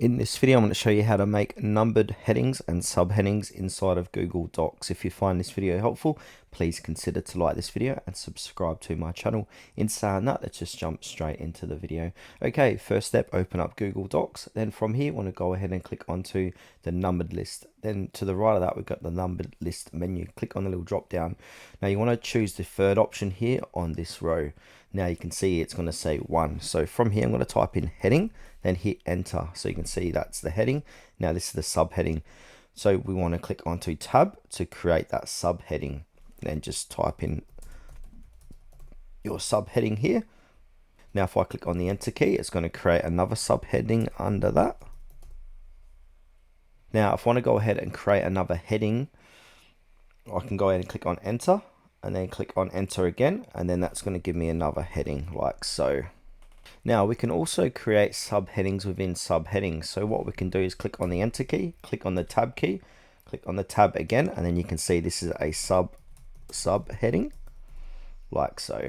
In this video, I'm going to show you how to make numbered headings and subheadings inside of Google Docs. If you find this video helpful, please consider to like this video and subscribe to my channel. In saying that, let's just jump straight into the video. Okay, first step, open up Google Docs. Then from here, you want to go ahead and click onto the numbered list. Then to the right of that, we've got the numbered list menu. Click on the little drop down. Now you want to choose the third option here on this row. Now you can see it's going to say 1. So from here, I'm going to type in heading, then hit enter. So you can see that's the heading. Now this is the subheading. So we want to click onto tab to create that subheading. Then just type in your subheading here. Now if I click on the enter key, it's going to create another subheading under that. Now if I want to go ahead and create another heading, I can go ahead and click on enter and then click on enter again, and then that's going to give me another heading like so. Now we can also create subheadings within subheadings. So what we can do is click on the enter key, click on the tab key, click on the tab again, and then you can see this is a subheading like so.